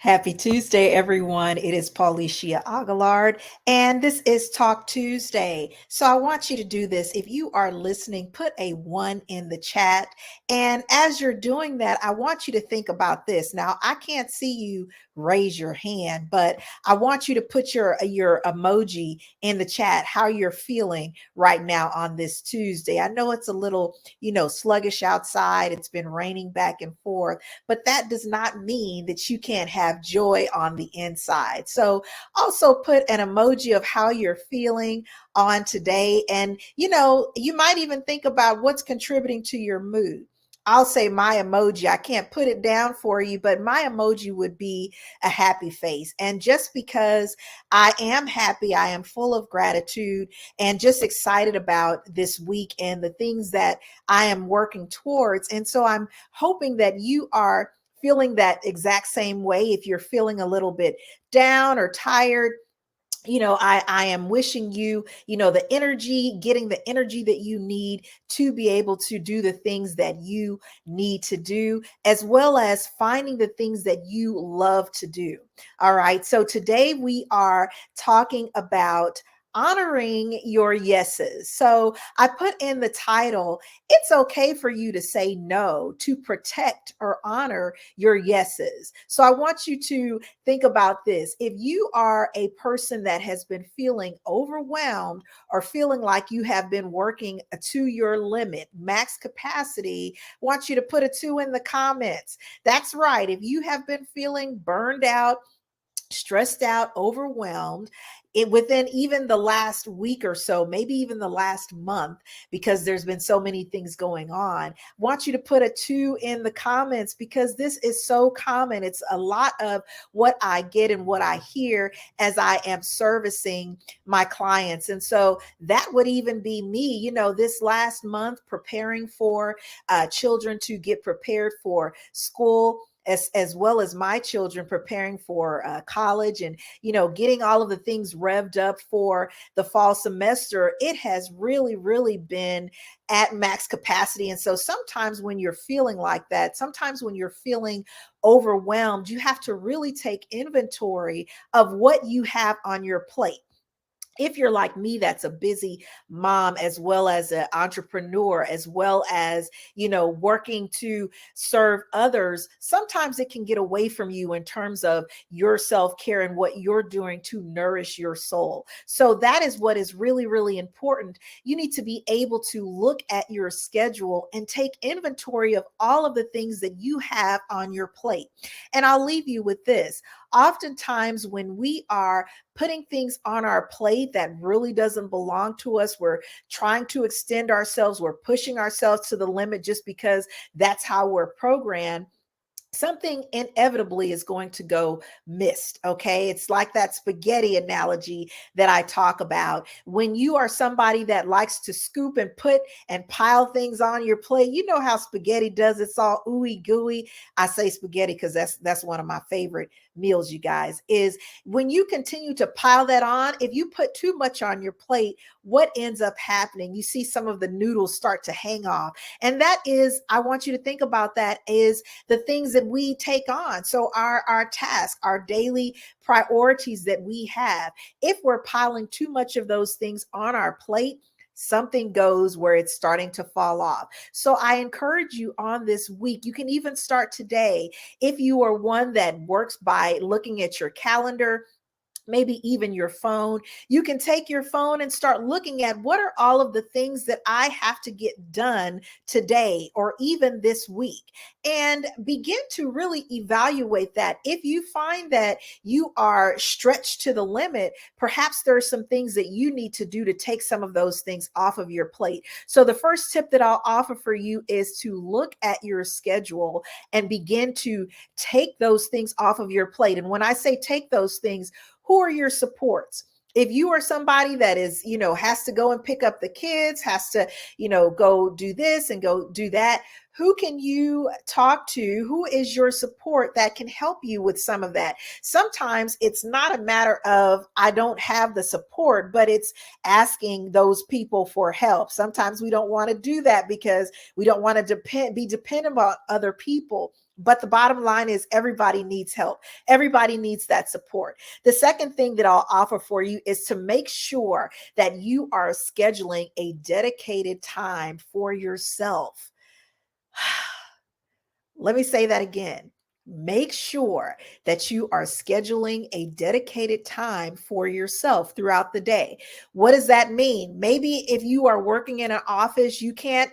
Happy Tuesday, everyone. It is Paulicia Aguilard, and this is Talk Tuesday. So I want you to do this. If you are listening, put a one in the chat. And as you're doing that, I want you to think about this. Now, I can't see you raise your hand, but I want you to put your emoji in the chat, how you're feeling right now on this Tuesday. I know it's a little, sluggish outside. It's been raining back and forth, but that does not mean that you can't have joy on the inside. So also put an emoji of how you're feeling on today. And, you might even think about what's contributing to your mood. I'll say my emoji. I can't put it down for you, but my emoji would be a happy face. And just because I am happy, I am full of gratitude and just excited about this week and the things that I am working towards. And so I'm hoping that you are feeling that exact same way. If you're feeling a little bit down or tired, I am wishing you, the energy, getting the energy that you need to be able to do the things that you need to do, as well as finding the things that you love to do. All right. So today we are talking about honoring your yeses. So I put in the title, it's okay for you to say no, to protect or honor your yeses. So I want you to think about this. If you are a person that has been feeling overwhelmed or feeling like you have been working to your limit, max capacity, I want you to put a 2 in the comments. That's right. If you have been feeling burned out, stressed out, overwhelmed, within even the last week or so, maybe even the last month, because there's been so many things going on. I want you to put a 2 in the comments because this is so common. It's a lot of what I get and what I hear as I am servicing my clients. And so that would even be me, this last month preparing for children to get prepared for school, as well as my children preparing for college, and getting all of the things revved up for the fall semester. It has really been at max capacity. And so sometimes when you're feeling like that, sometimes when you're feeling overwhelmed, you have to really take inventory of what you have on your plate. If you're like me, that's a busy mom, as well as an entrepreneur, as well as, working to serve others, sometimes it can get away from you in terms of your self-care and what you're doing to nourish your soul. So that is what is really important. You need to be able to look at your schedule and take inventory of all of the things that you have on your plate. And I'll leave you with this. Oftentimes, when we are putting things on our plate that really doesn't belong to us, we're trying to extend ourselves, we're pushing ourselves to the limit just because that's how we're programmed, something inevitably is going to go missed. Okay. It's like that spaghetti analogy that I talk about. When you are somebody that likes to scoop and put and pile things on your plate, you know how spaghetti does. It's all ooey gooey. I say spaghetti because that's one of my favorite meals, you guys, is when you continue to pile that on. If you put too much on your plate, what ends up happening? You see some of the noodles start to hang off. And that is, I want you to think about that, is the things that we take on. So our task, our daily priorities that we have, if we're piling too much of those things on our plate, something goes where it's starting to fall off. So I encourage you on this week, you can even start today. If you are one that works by looking at your calendar, maybe even your phone, you can take your phone and start looking at what are all of the things that I have to get done today or even this week, and begin to really evaluate that. If you find that you are stretched to the limit, perhaps there are some things that you need to do to take some of those things off of your plate. So the first tip that I'll offer for you is to look at your schedule and begin to take those things off of your plate. And when I say take those things, who are your supports? If you are somebody that is, has to go and pick up the kids, has to, go do this and go do that, who can you talk to? Who is your support that can help you with some of that? Sometimes it's not a matter of I don't have the support, but it's asking those people for help. Sometimes we don't want to do that because we don't want to be dependent on other people. But the bottom line is everybody needs help. Everybody needs that support. The second thing that I'll offer for you is to make sure that you are scheduling a dedicated time for yourself. Let me say that again. Make sure that you are scheduling a dedicated time for yourself throughout the day. What does that mean? Maybe if you are working in an office, you can't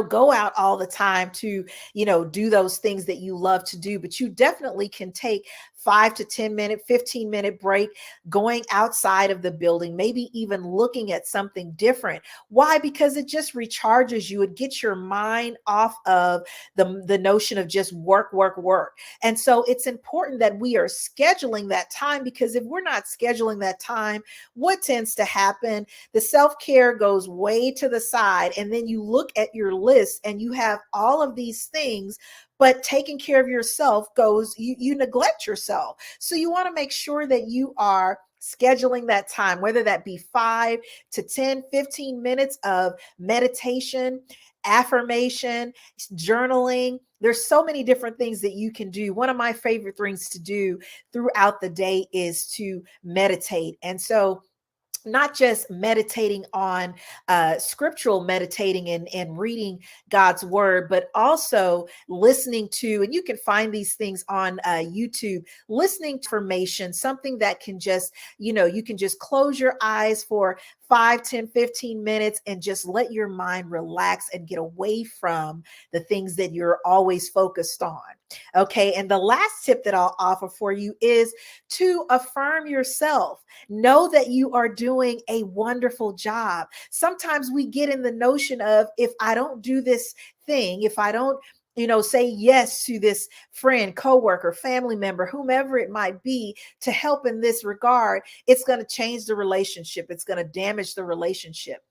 go out all the time to, do those things that you love to do, but you definitely can take 5 to 10 minute, 15-minute break, going outside of the building, maybe even looking at something different. Why? Because it just recharges you. It gets your mind off of the notion of just work, work, work. And so it's important that we are scheduling that time, because if we're not scheduling that time, what tends to happen? The self-care goes way to the side, and then you look at your list and you have all of these things, but taking care of yourself goes, you neglect yourself. So you want to make sure that you are scheduling that time, whether that be 5 to 10, 15 minutes of meditation, affirmation, journaling. There's so many different things that you can do. One of my favorite things to do throughout the day is to meditate. And so not just meditating on scriptural meditating and reading God's word, but also listening to, and you can find these things on YouTube, listening to information, something that can just, you can just close your eyes for 5, 10, 15 minutes and just let your mind relax and get away from the things that you're always focused on. Okay. And the last tip that I'll offer for you is to affirm yourself. Know that you are doing a wonderful job. Sometimes we get in the notion of, if I don't do this thing, if I don't, say yes to this friend, coworker, family member, whomever it might be, to help in this regard, it's going to change the relationship. It's going to damage the relationship.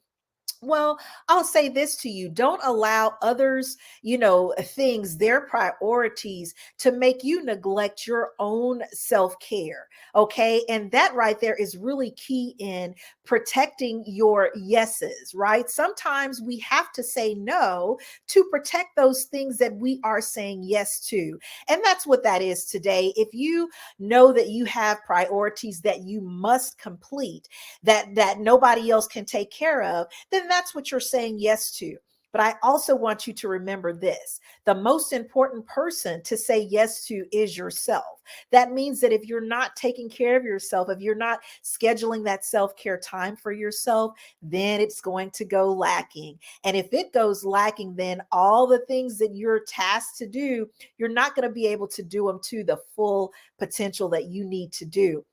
Well, I'll say this to you. Don't allow others, things, their priorities to make you neglect your own self-care. Okay. And that right there is really key in protecting your yeses, right? Sometimes we have to say no to protect those things that we are saying yes to. And that's what that is today. If you know that you have priorities that you must complete, that nobody else can take care of, then that's what you're saying yes to. But I also want you to remember this: the most important person to say yes to is yourself. That means that if you're not taking care of yourself, if you're not scheduling that self-care time for yourself, then it's going to go lacking. And if it goes lacking, then all the things that you're tasked to do, you're not going to be able to do them to the full potential that you need to do.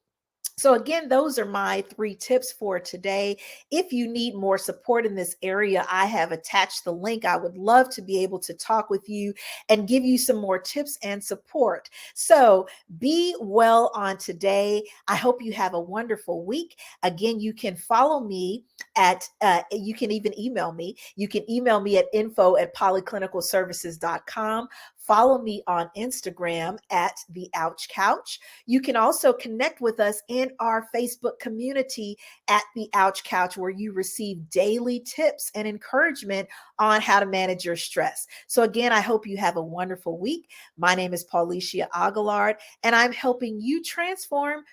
So again, those are my 3 tips for today. If you need more support in this area, I have attached the link. I would love to be able to talk with you and give you some more tips and support. So be well on today. I hope you have a wonderful week. Again, you can follow me you can even email me. You can email me at info@polyclinicalservices.com. Follow me on Instagram at the Ouch Couch. You can also connect with us in our Facebook community at the Ouch Couch, where you receive daily tips and encouragement on how to manage your stress. So again, I hope you have a wonderful week. My name is Paulicia Aguilard, and I'm helping you transform